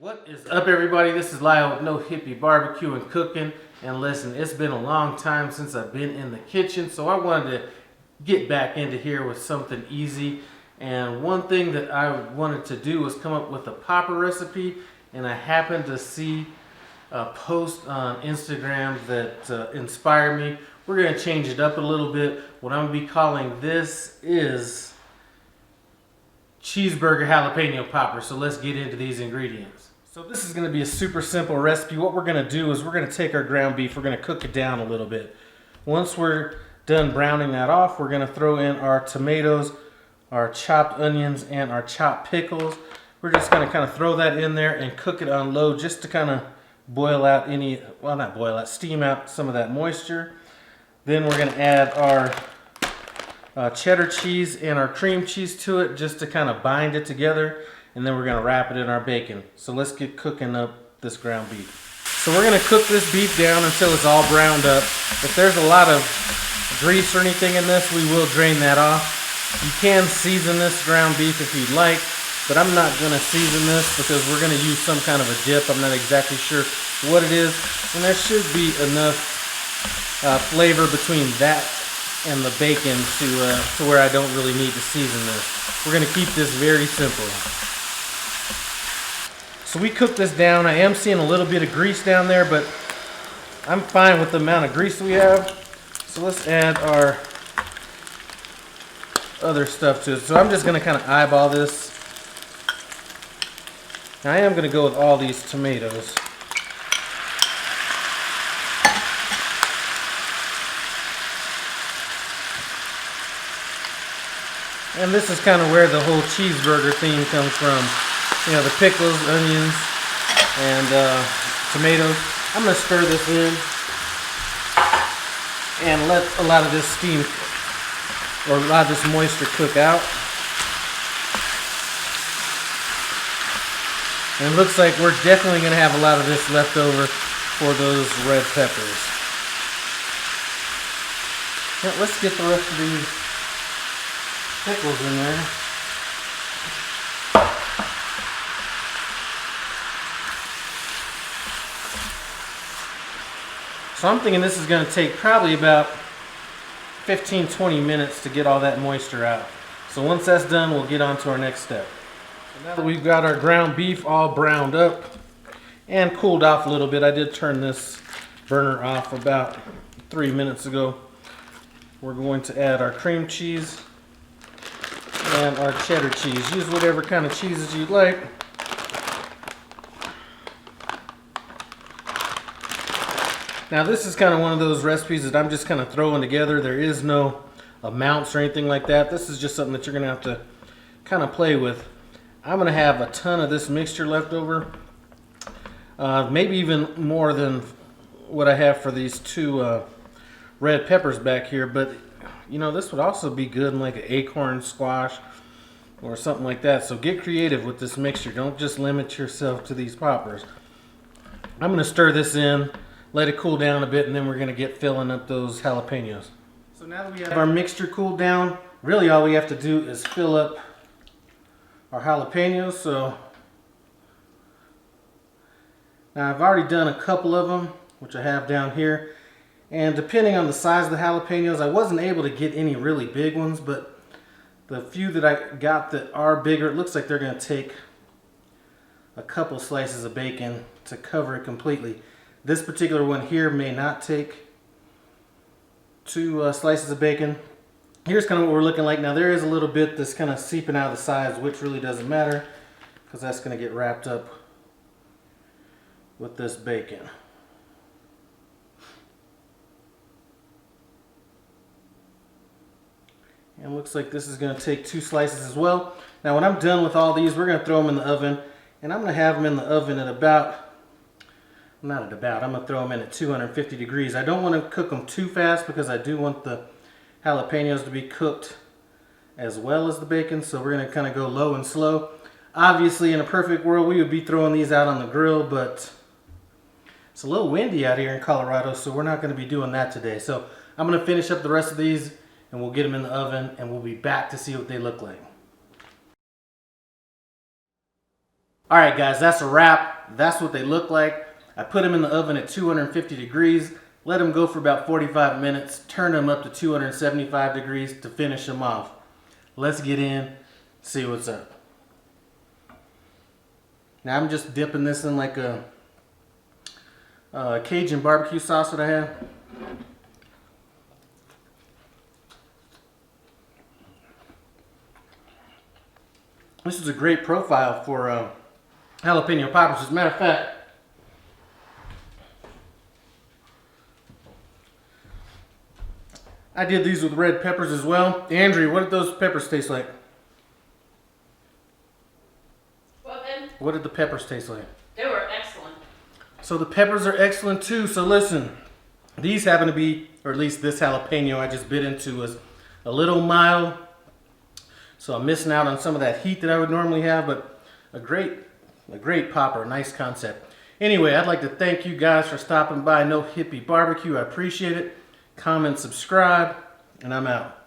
What is up, everybody? This is Lyle with No Hippie Barbecue and Cooking. And listen, it's been a long time since I've been in the kitchen, so I wanted to get back into here with something easy. And one thing that I wanted to do was come up with a popper recipe, and I happened to see a post on Instagram that inspired me. We're going to change it up a little bit. What I'm going to be calling this is cheeseburger jalapeno popper. So let's get into these ingredients. So this is going to be a super simple recipe. What we're going to do is we're going to take our ground beef, we're going to cook it down a little bit. Once we're done browning that off, we're going to throw in our tomatoes, our chopped onions, and our chopped pickles. We're just going to kind of throw that in there and cook it on low just to kind of boil out any, well, not boil out, steam out some of that moisture. Then we're going to add our cheddar cheese and our cream cheese to it just to kind of bind it together. And then we're going to wrap it in our bacon. So let's get cooking up this ground beef. So we're going to cook this beef down until it's all browned up. If there's a lot of grease or anything in this, we will drain that off. You can season this ground beef if you'd like, but I'm not going to season this because we're going to use some kind of a dip. I'm not exactly sure what it is. And there should be enough flavor between that and the bacon to where I don't really need to season this. We're going to keep this very simple. So we cook this down. I am seeing a little bit of grease down there, but I'm fine with the amount of grease we have. So let's add our other stuff to it. So I'm just going to kind of eyeball this. Now I am going to go with all these tomatoes. And this is kind of where the whole cheeseburger theme comes from. You know, the pickles, onions, and tomatoes. I'm going to stir this in and let a lot of this steam, or a lot of this moisture cook out. And it looks like we're definitely going to have a lot of this left over for those red peppers. Now, let's get the rest of these pickles in there. So I'm thinking this is going to take probably about 15-20 minutes to get all that moisture out. So once that's done, we'll get on to our next step. So now that we've got our ground beef all browned up and cooled off a little bit, I did turn this burner off about 3 minutes ago. We're going to add our cream cheese and our cheddar cheese. Use whatever kind of cheeses you'd like. Now this is kind of one of those recipes that I'm just kind of throwing together. There is no amounts or anything like that. This is just something that you're going to have to kind of play with. I'm going to have a ton of this mixture left over. Maybe even more than what I have for these two red peppers back here. But you know, this would also be good in like an acorn squash or something like that. So get creative with this mixture. Don't just limit yourself to these poppers. I'm going to stir this in, let it cool down a bit, and then we're going to get filling up those jalapenos. So now that we have our mixture cooled down, really all we have to do is fill up our jalapenos. So now I've already done a couple of them, which I have down here. And depending on the size of the jalapenos, I wasn't able to get any really big ones, but the few that I got that are bigger, it looks like they're going to take a couple slices of bacon to cover it completely. This particular one here may not take two slices of bacon. Here's kind of what we're looking like. Now there is a little bit that's kind of seeping out of the sides, which really doesn't matter because that's going to get wrapped up with this bacon. And looks like this is going to take two slices as well. Now when I'm done with all these, we're going to throw them in the oven. And I'm going to have them in the oven at about, I'm going to throw them in at 250 degrees. I don't want to cook them too fast because I do want the jalapenos to be cooked as well as the bacon. So we're going to kind of go low and slow. Obviously in a perfect world we would be throwing these out on the grill, but it's a little windy out here in Colorado, so we're not going to be doing that today. So I'm going to finish up the rest of these and we'll get them in the oven and we'll be back to see what they look like. Alright guys, that's a wrap. That's what they look like. I put them in the oven at 250 degrees, let them go for about 45 minutes, turn them up to 275 degrees to finish them off. Let's get in, see what's up. Now I'm just dipping this in like a Cajun barbecue sauce that I have. This is a great profile for jalapeno poppers. As a matter of fact, I did these with red peppers as well. Andrea, what did those peppers taste like? What then? What did the peppers taste like? They were excellent. So the peppers are excellent too. So listen, these happen to be, or at least this jalapeno I just bit into was a little mild. So I'm missing out on some of that heat that I would normally have, but a great popper, nice concept. Anyway, I'd like to thank you guys for stopping by No Hippie Barbecue. I appreciate it. Comment, subscribe, and I'm out.